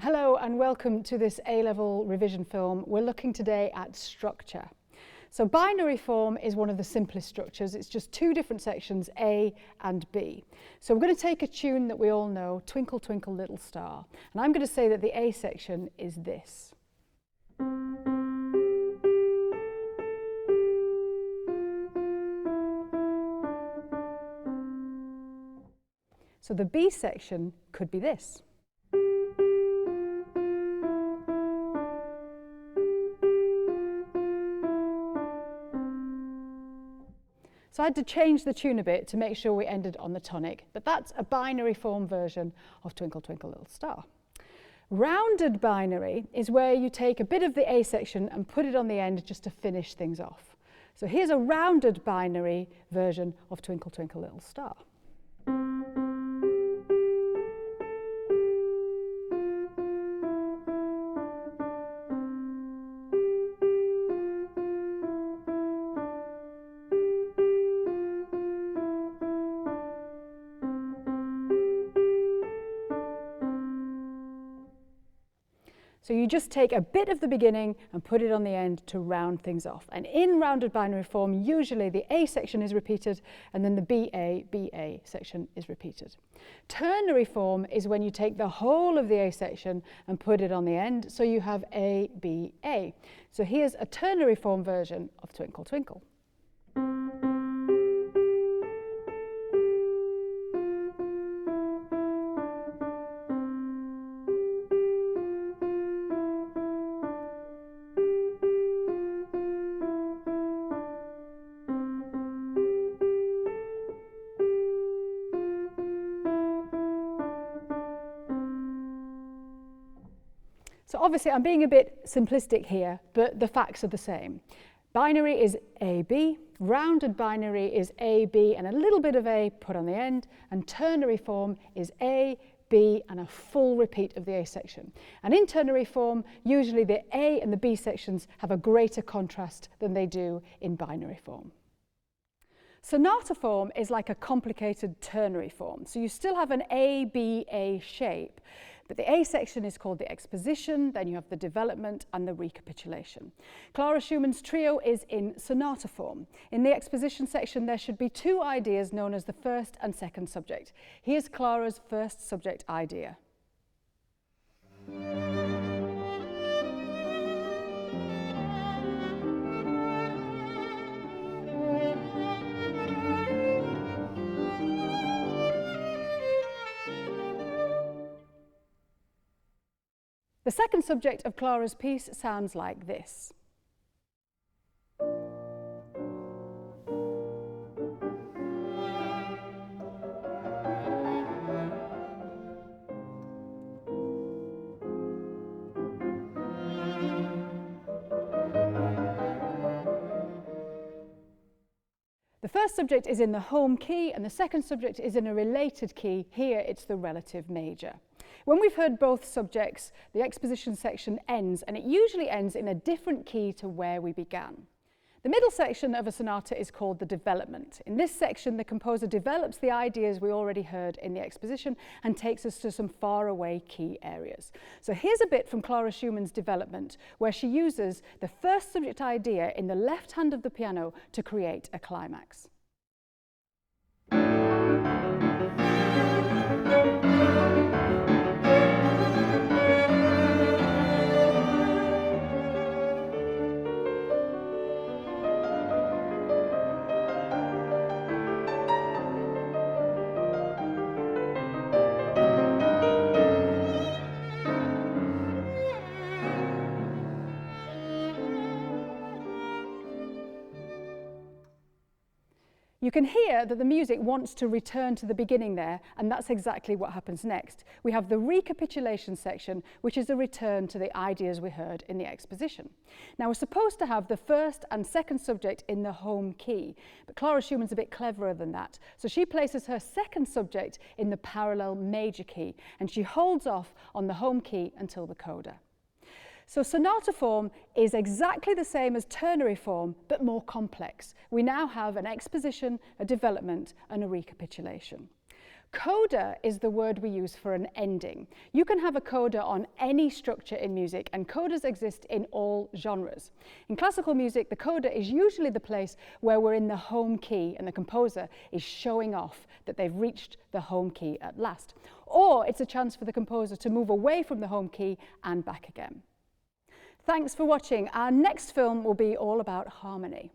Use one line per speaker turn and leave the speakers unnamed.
Hello and welcome to this A-level revision film. We're looking today at structure. So binary form is one of the simplest structures. It's just two different sections, A and B. So we're going to take a tune that we all know, Twinkle Twinkle Little Star. And I'm going to say that the A section is this. So the B section could be this. So I had to change the tune a bit to make sure we ended on the tonic, but that's a binary form version of Twinkle Twinkle Little Star. Rounded binary is where you take a bit of the A section and put it on the end just to finish things off. So here's a rounded binary version of Twinkle Twinkle Little Star. So you just take a bit of the beginning and put it on the end to round things off. And in rounded binary form, usually the A section is repeated and then the BA section is repeated. Ternary form is when you take the whole of the A section and put it on the end, so you have A, B, A. So here's a ternary form version of Twinkle Twinkle. So obviously I'm being a bit simplistic here, but the facts are the same. Binary is AB, rounded binary is AB and a little bit of A put on the end, and ternary form is A, B and a full repeat of the A section. And in ternary form, usually the A and the B sections have a greater contrast than they do in binary form. Sonata form is like a complicated ternary form. So you still have an A, B, A shape, but the A section is called the exposition, then you have the development and the recapitulation. Clara Schumann's trio is in sonata form. In the exposition section, there should be two ideas known as the first and second subject. Here's Clara's first subject idea. The second subject of Clara's piece sounds like this. The first subject is in the home key and the second subject is in a related key. Here it's the relative major. When we've heard both subjects, the exposition section ends, and it usually ends in a different key to where we began. The middle section of a sonata is called the development. In this section, the composer develops the ideas we already heard in the exposition and takes us to some faraway key areas. So here's a bit from Clara Schumann's development, where she uses the first subject idea in the left hand of the piano to create a climax. You can hear that the music wants to return to the beginning there, and that's exactly what happens next. We have the recapitulation section, which is a return to the ideas we heard in the exposition. Now, we're supposed to have the first and second subject in the home key, but Clara Schumann's a bit cleverer than that. So she places her second subject in the parallel major key, and she holds off on the home key until the coda. So sonata form is exactly the same as ternary form, but more complex. We now have an exposition, a development, and a recapitulation. Coda is the word we use for an ending. You can have a coda on any structure in music, and codas exist in all genres. In classical music, the coda is usually the place where we're in the home key and the composer is showing off that they've reached the home key at last. Or it's a chance for the composer to move away from the home key and back again. Thanks for watching. Our next film will be all about harmony.